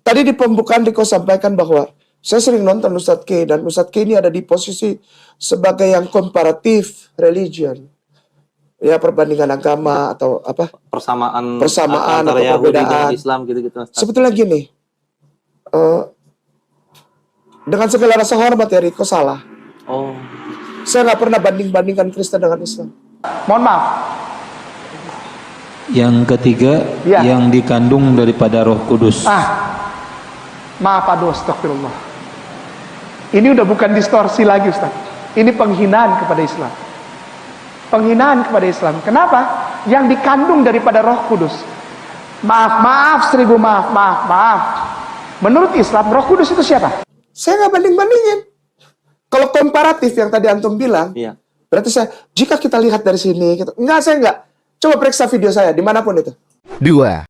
Tadi di pembukaan Diko sampaikan bahwa saya sering nonton Ustadz K, dan Ustadz K ini ada di posisi sebagai yang komparatif religion. Ya, perbandingan agama atau apa? Persamaan Persamaan antara atau Yahudi dengan perbedaan. Islam gitu-gitu. Sebetulnya gini, dengan segala rasa hormat ya Riko, salah. Oh. Saya nggak pernah banding-bandingkan Kristen dengan Islam. Mohon maaf. Yang ketiga, Ya. yang dikandung daripada Roh Kudus. Maaf aduh, astagfirullah. Ini udah bukan distorsi lagi Ustaz. Ini penghinaan kepada Islam. Penghinaan kepada Islam. Kenapa? Yang dikandung daripada Roh Kudus. Maaf, seribu maaf. Menurut Islam, Roh Kudus itu siapa? Saya nggak banding-bandingin. Kalau komparatif yang tadi Antum bilang, Iya. berarti jika kita lihat dari sini, enggak, saya enggak. Coba periksa video saya, dimanapun itu. 2.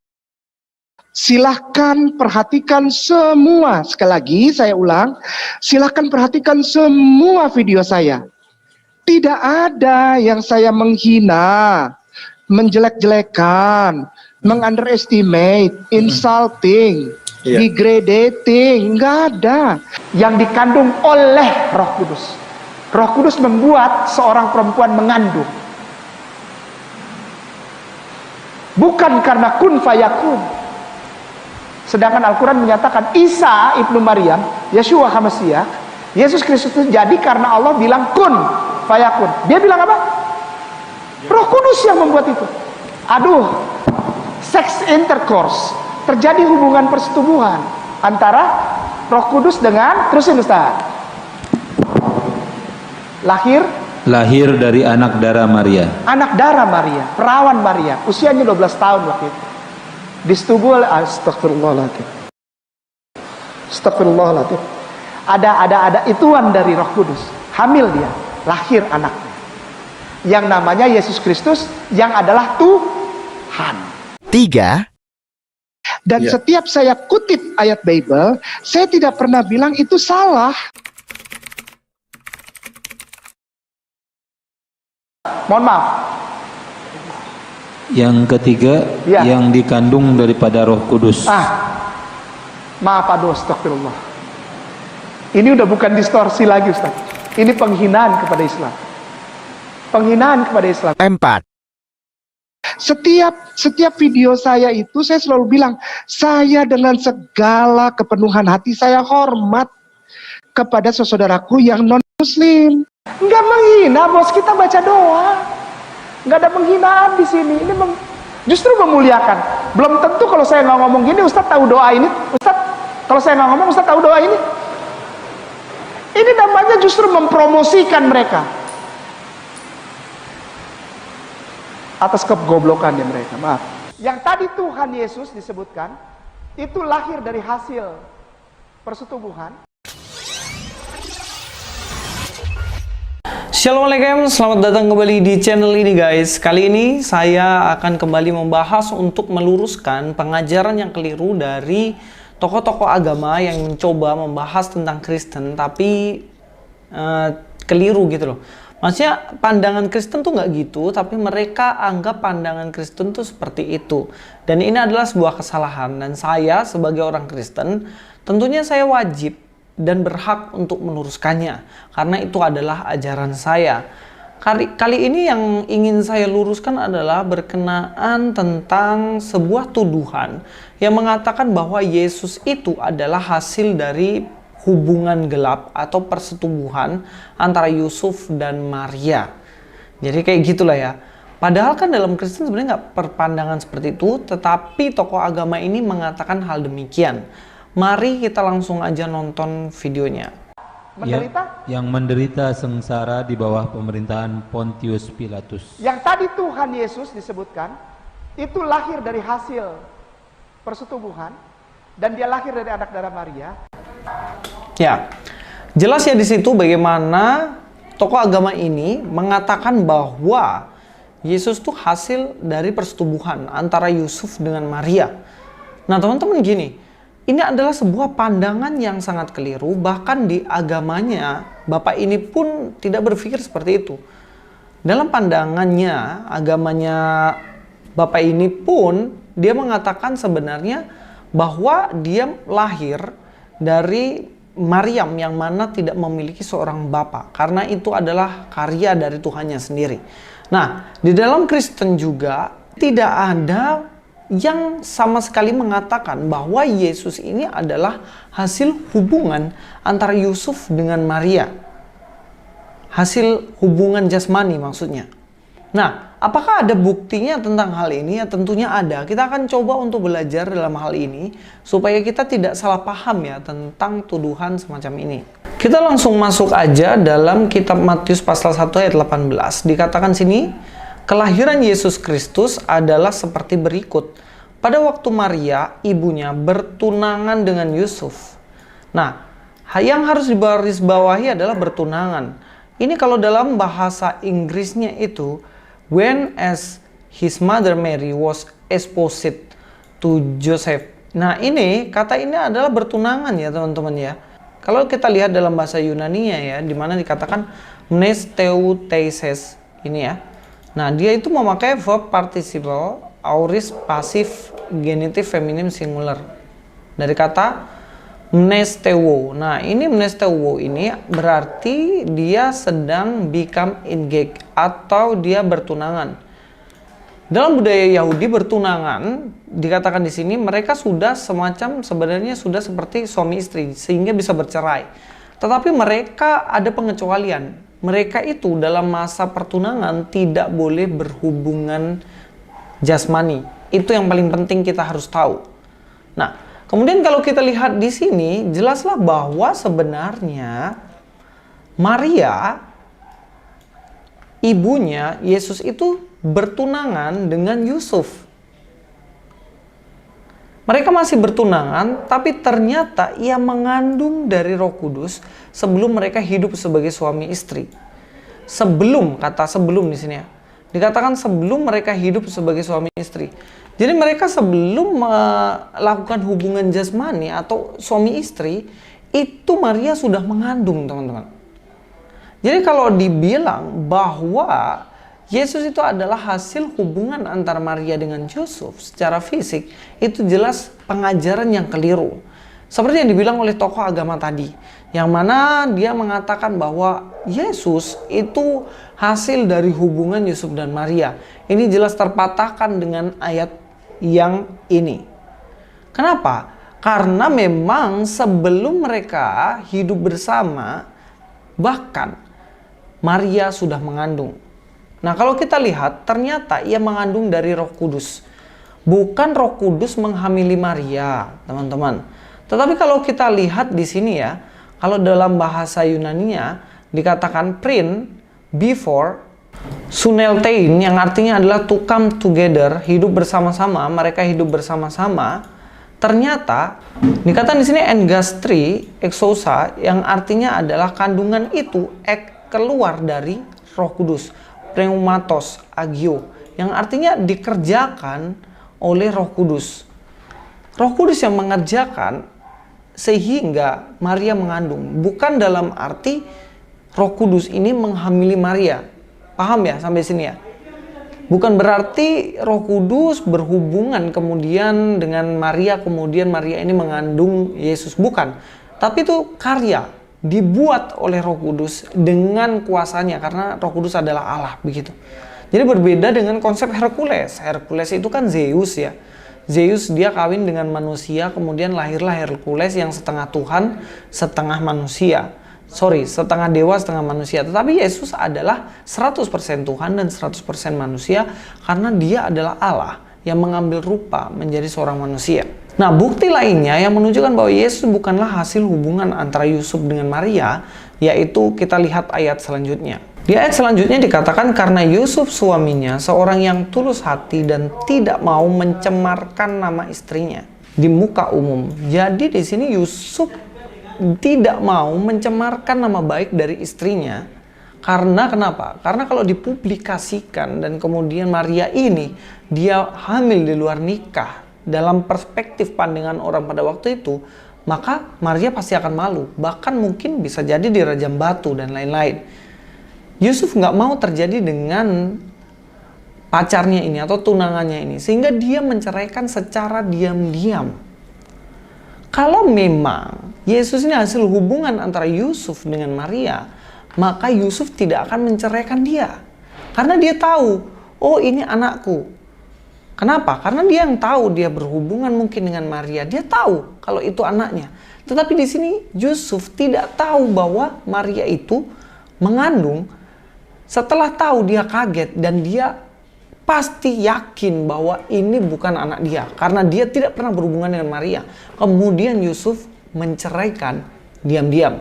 Silahkan perhatikan semua, sekali lagi saya ulang, silahkan perhatikan semua video saya. Tidak ada yang saya menghina, menjelek-jelekan, mengunderestimate, insulting, degrading, nggak ada. Yang dikandung oleh Roh Kudus. Roh Kudus membuat seorang perempuan mengandung. Bukan karena kun fayakun. Sedangkan Al-Quran menyatakan Isa ibnu Maryam, Yeshua HaMashiach, Yesus Kristus itu jadi karena Allah bilang kun fayakun. Dia bilang apa? Roh Kudus yang membuat itu. Aduh, sex intercourse, terjadi hubungan persetubuhan antara Roh Kudus dengan, terusin Ustaz. Lahir dari anak darah Maria. Anak darah Maria, perawan Maria, usianya 12 tahun waktu itu. Disetubui oleh Astagfirullahaladzim. Ada ituan dari Roh Kudus. Hamil dia, lahir anaknya. Yang namanya Yesus Kristus, yang adalah Tuhan. 3. Dan setiap saya kutip ayat Bible, saya tidak pernah bilang itu salah. Mohon maaf. Yang ketiga, yang dikandung daripada Roh Kudus. Maaf aduh, astagfirullah. Ini udah bukan distorsi lagi Ustaz. Ini penghinaan kepada Islam. Penghinaan kepada Islam. 4. Setiap video saya itu saya selalu bilang, saya dengan segala kepenuhan hati saya hormat kepada saudaraku yang non muslim. Enggak menghina, bos, kita baca doa. Enggak ada penghinaan di sini. Ini justru memuliakan. Belum tentu kalau saya nggak ngomong gini, Ustaz tahu doa ini. Ustaz, kalau saya nggak ngomong, Ustaz tahu doa ini. Ini namanya justru mempromosikan mereka atas kegoblokannya mereka. Maaf. Yang tadi Tuhan Yesus disebutkan itu lahir dari hasil persetubuhan. Assalamualaikum, selamat datang kembali di channel ini guys. Kali ini saya akan kembali membahas untuk meluruskan pengajaran yang keliru dari tokoh-tokoh agama yang mencoba membahas tentang Kristen tapi keliru gitu loh. Maksudnya pandangan Kristen tuh nggak gitu, tapi mereka anggap pandangan Kristen tuh seperti itu. Dan ini adalah sebuah kesalahan, dan saya sebagai orang Kristen tentunya saya wajib dan berhak untuk meluruskannya, karena itu adalah ajaran saya. Kali ini yang ingin saya luruskan adalah berkenaan tentang sebuah tuduhan yang mengatakan bahwa Yesus itu adalah hasil dari hubungan gelap atau persetubuhan antara Yusuf dan Maria. Jadi kayak gitulah ya. Padahal kan dalam Kristen sebenarnya nggak berpandangan seperti itu, tetapi tokoh agama ini mengatakan hal demikian. Mari kita langsung aja nonton videonya. Yang menderita sengsara di bawah pemerintahan Pontius Pilatus. Yang tadi Tuhan Yesus disebutkan itu lahir dari hasil persetubuhan dan dia lahir dari anak darah Maria. Ya, jelas ya di situ bagaimana tokoh agama ini mengatakan bahwa Yesus tuh hasil dari persetubuhan antara Yusuf dengan Maria. Nah teman-teman gini, ini adalah sebuah pandangan yang sangat keliru, bahkan di agamanya Bapak ini pun tidak berpikir seperti itu. Dalam pandangannya, agamanya Bapak ini pun dia mengatakan sebenarnya bahwa dia lahir dari Maryam yang mana tidak memiliki seorang bapa, karena itu adalah karya dari Tuhannya sendiri. Nah, di dalam Kristen juga tidak ada yang sama sekali mengatakan bahwa Yesus ini adalah hasil hubungan antara Yusuf dengan Maria. Hasil hubungan jasmani maksudnya. Nah, apakah ada buktinya tentang hal ini? Ya tentunya ada. Kita akan coba untuk belajar dalam hal ini supaya kita tidak salah paham ya tentang tuduhan semacam ini. Kita langsung masuk aja dalam kitab Matius pasal 1 ayat 18. Dikatakan sini, kelahiran Yesus Kristus adalah seperti berikut. Pada waktu Maria, ibunya, bertunangan dengan Yusuf. Nah, yang harus dibarisbawahi adalah bertunangan. Ini kalau dalam bahasa Inggrisnya itu, when as his mother Mary was espoused to Joseph. Nah, ini kata ini adalah bertunangan ya teman-teman ya. Kalau kita lihat dalam bahasa Yunaninya ya, di mana dikatakan mnesteuteises ini ya. Nah, dia itu memakai verb participle aorist pasif genitif feminim singular dari kata mnesteuo. Nah, ini mnesteuo ini berarti dia sedang become engaged atau dia bertunangan. Dalam budaya Yahudi bertunangan dikatakan di sini mereka sudah semacam sebenarnya sudah seperti suami istri sehingga bisa bercerai. Tetapi mereka ada pengecualian. Mereka itu dalam masa pertunangan tidak boleh berhubungan jasmani. Itu yang paling penting kita harus tahu. Nah, kemudian kalau kita lihat di sini jelaslah bahwa sebenarnya Maria ibunya Yesus itu bertunangan dengan Yusuf. Mereka masih bertunangan, tapi ternyata ia mengandung dari Roh Kudus sebelum mereka hidup sebagai suami istri. Sebelum, kata sebelum di sini ya. Dikatakan sebelum mereka hidup sebagai suami istri. Jadi mereka sebelum melakukan hubungan jasmani atau suami istri, itu Maria sudah mengandung, teman-teman. Jadi kalau dibilang bahwa Yesus itu adalah hasil hubungan antara Maria dengan Yusuf secara fisik, itu jelas pengajaran yang keliru. Seperti yang dibilang oleh tokoh agama tadi, yang mana dia mengatakan bahwa Yesus itu hasil dari hubungan Yusuf dan Maria. Ini jelas terpatahkan dengan ayat yang ini. Kenapa? Karena memang sebelum mereka hidup bersama, bahkan Maria sudah mengandung. Nah, kalau kita lihat, ternyata ia mengandung dari Roh Kudus. Bukan Roh Kudus menghamili Maria, teman-teman. Tetapi kalau kita lihat di sini ya, kalau dalam bahasa Yunaninya dikatakan prin before suneltein, yang artinya adalah to come together, hidup bersama-sama, mereka hidup bersama-sama. Ternyata dikatakan di sini engastri exousa, yang artinya adalah kandungan itu keluar dari Roh Kudus. Pneumatos agio, yang artinya dikerjakan oleh Roh Kudus. Roh Kudus yang mengerjakan sehingga Maria mengandung. Bukan dalam arti Roh Kudus ini menghamili Maria. Paham ya sampai sini ya? Bukan berarti Roh Kudus berhubungan kemudian dengan Maria, kemudian Maria ini mengandung Yesus. Bukan. Tapi itu karya dibuat oleh Roh Kudus dengan kuasanya, karena Roh Kudus adalah Allah begitu. Jadi berbeda dengan konsep Hercules. Hercules itu kan Zeus ya. Zeus dia kawin dengan manusia, kemudian lahirlah Hercules yang setengah Tuhan, setengah manusia. Setengah dewa, setengah manusia. Tetapi Yesus adalah 100% Tuhan dan 100% manusia, karena dia adalah Allah yang mengambil rupa menjadi seorang manusia. Nah, bukti lainnya yang menunjukkan bahwa Yesus bukanlah hasil hubungan antara Yusuf dengan Maria, yaitu kita lihat ayat selanjutnya. Di ayat selanjutnya dikatakan karena Yusuf suaminya seorang yang tulus hati dan tidak mau mencemarkan nama istrinya di muka umum. Jadi di sini Yusuf tidak mau mencemarkan nama baik dari istrinya. Karena kenapa? Karena kalau dipublikasikan dan kemudian Maria ini dia hamil di luar nikah, dalam perspektif pandangan orang pada waktu itu, maka Maria pasti akan malu. Bahkan mungkin bisa jadi dirajam batu dan lain-lain. Yusuf nggak mau terjadi dengan pacarnya ini atau tunangannya ini, sehingga dia menceraikan secara diam-diam. kalau memang Yesus ini hasil hubungan antara Yusuf dengan Maria, maka Yusuf tidak akan menceraikan dia. Karena dia tahu, oh ini anakku. Kenapa? Karena dia yang tahu dia berhubungan mungkin dengan Maria. Dia tahu kalau itu anaknya. Tetapi di sini Yusuf tidak tahu bahwa Maria itu mengandung. Setelah tahu dia kaget dan dia pasti yakin bahwa ini bukan anak dia. Karena dia tidak pernah berhubungan dengan Maria. Kemudian Yusuf menceraikan diam-diam.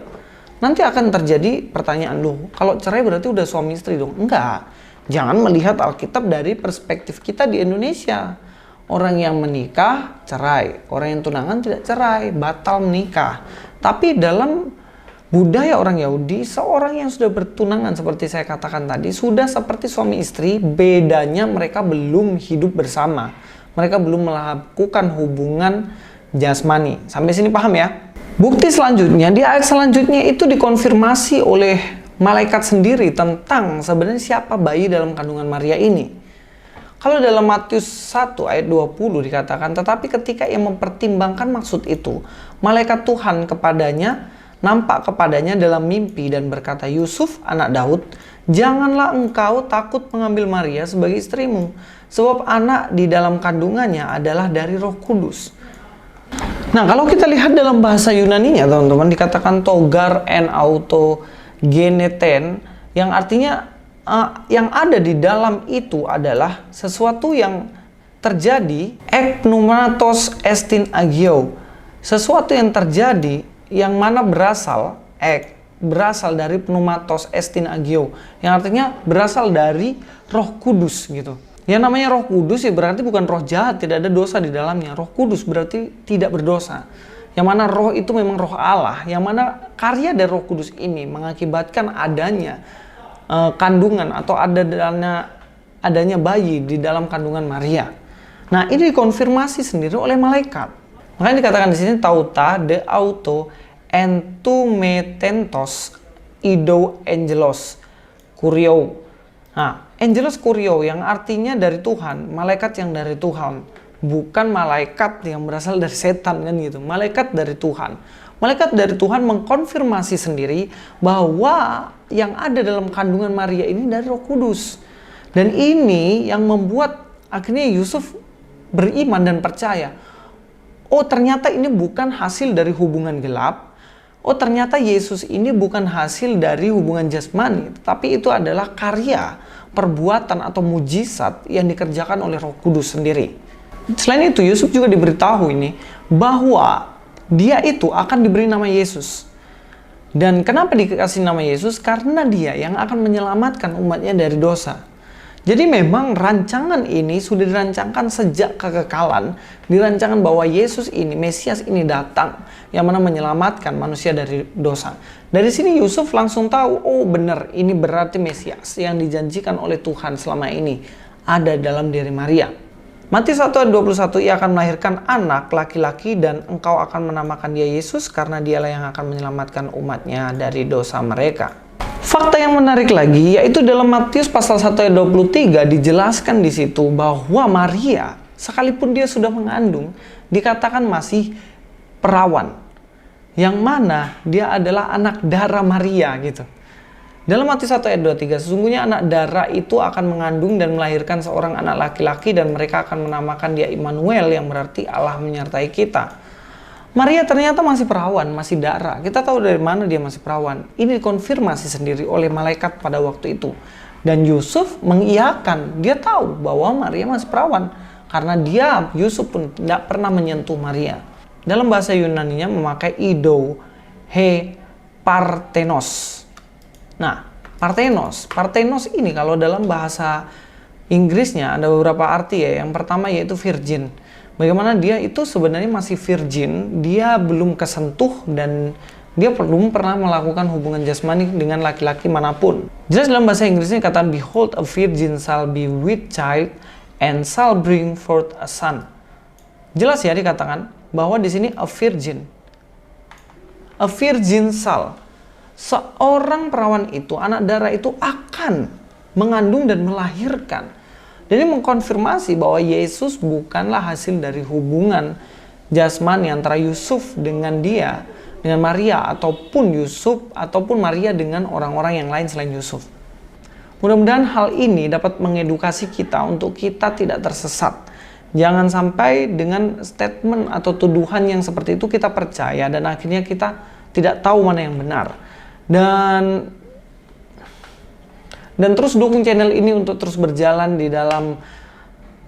Nanti akan terjadi pertanyaan, loh kalau cerai berarti udah suami istri dong? Enggak. Jangan melihat Alkitab dari perspektif kita di Indonesia. Orang yang menikah cerai, orang yang tunangan tidak cerai, batal menikah. Tapi dalam budaya orang Yahudi, seorang yang sudah bertunangan seperti saya katakan tadi, sudah seperti suami istri, bedanya mereka belum hidup bersama. Mereka belum melakukan hubungan jasmani. Sampai sini paham ya? Bukti selanjutnya, di ayat selanjutnya itu dikonfirmasi oleh malaikat sendiri tentang sebenarnya siapa bayi dalam kandungan Maria ini. Kalau dalam Matius 1 ayat 20 dikatakan, tetapi ketika ia mempertimbangkan maksud itu, malaikat Tuhan nampak kepadanya dalam mimpi dan berkata, Yusuf anak Daud, janganlah engkau takut mengambil Maria sebagai istrimu, sebab anak di dalam kandungannya adalah dari Roh Kudus. Nah, kalau kita lihat dalam bahasa Yunaninya, teman-teman, dikatakan togar en auto geneten, yang artinya yang ada di dalam itu adalah sesuatu yang terjadi ek pneumatos estin agio, sesuatu yang terjadi yang mana berasal dari pneumatos estin agio, yang artinya berasal dari Roh Kudus gitu. Yang namanya Roh Kudus ya berarti bukan roh jahat, tidak ada dosa di dalamnya. Roh Kudus berarti tidak berdosa. Yang mana roh itu memang roh Allah, yang mana karya dari Roh Kudus ini mengakibatkan adanya kandungan atau adanya bayi di dalam kandungan Maria. Nah, ini dikonfirmasi sendiri oleh malaikat. Makanya dikatakan di sini tauta de auto entumetentos ido angelos kurio. Nah, angelos kurio yang artinya dari Tuhan, malaikat yang dari Tuhan, bukan malaikat yang berasal dari setan kan gitu. Malaikat dari Tuhan. Malaikat dari Tuhan mengkonfirmasi sendiri bahwa yang ada dalam kandungan Maria ini dari Roh Kudus. Dan ini yang membuat akhirnya Yusuf beriman dan percaya. Oh, ternyata ini bukan hasil dari hubungan gelap. Oh, ternyata Yesus ini bukan hasil dari hubungan jasmani, tapi itu adalah karya, perbuatan atau mujizat yang dikerjakan oleh Roh Kudus sendiri. Selain itu, Yusuf juga diberitahu ini bahwa dia itu akan diberi nama Yesus. Dan kenapa dikasih nama Yesus? Karena dia yang akan menyelamatkan umatnya dari dosa. Jadi memang rancangan ini sudah dirancangkan sejak kekekalan. Dirancangkan bahwa Yesus ini, Mesias ini datang yang mana menyelamatkan manusia dari dosa. Dari sini Yusuf langsung tahu, oh benar, ini berarti Mesias yang dijanjikan oleh Tuhan selama ini ada dalam diri Maria. Matius 1 ayat 21, ia akan melahirkan anak laki-laki dan engkau akan menamakan dia Yesus karena dialah yang akan menyelamatkan umatnya dari dosa mereka. Fakta yang menarik lagi yaitu dalam Matius pasal 1 ayat 23 dijelaskan di situ bahwa Maria sekalipun dia sudah mengandung dikatakan masih perawan. Yang mana dia adalah anak darah Maria gitu. Dalam Matius 1 ayat 23, sesungguhnya anak darah itu akan mengandung dan melahirkan seorang anak laki-laki dan mereka akan menamakan dia Immanuel yang berarti Allah menyertai kita. Maria ternyata masih perawan, masih darah. Kita tahu dari mana dia masih perawan. Ini dikonfirmasi sendiri oleh malaikat pada waktu itu. Dan Yusuf mengiyakan, dia tahu bahwa Maria masih perawan. Karena Yusuf pun tidak pernah menyentuh Maria. Dalam bahasa Yunaninya memakai ido he parthenos. Nah, Parthenos ini kalau dalam bahasa Inggrisnya ada beberapa arti ya. Yang pertama yaitu virgin. Bagaimana dia itu sebenarnya masih virgin, dia belum kesentuh dan dia belum pernah melakukan hubungan jasmani dengan laki-laki manapun. Jelas dalam bahasa Inggrisnya katakan, behold a virgin shall be with child and shall bring forth a son. Jelas ya dikatakan bahwa di sini a virgin shall. Seorang perawan itu, anak darah itu akan mengandung dan melahirkan. Jadi mengkonfirmasi bahwa Yesus bukanlah hasil dari hubungan jasmani antara Yusuf dengan dengan Maria, ataupun Yusuf ataupun Maria dengan orang-orang yang lain selain Yusuf. Mudah-mudahan hal ini dapat mengedukasi kita untuk kita tidak tersesat. Jangan sampai dengan statement atau tuduhan yang seperti itu kita percaya dan akhirnya kita tidak tahu mana yang benar. Dan terus dukung channel ini untuk terus berjalan di dalam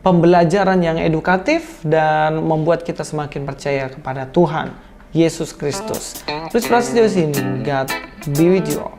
pembelajaran yang edukatif dan membuat kita semakin percaya kepada Tuhan Yesus Kristus. Please press di sini. God be with you all.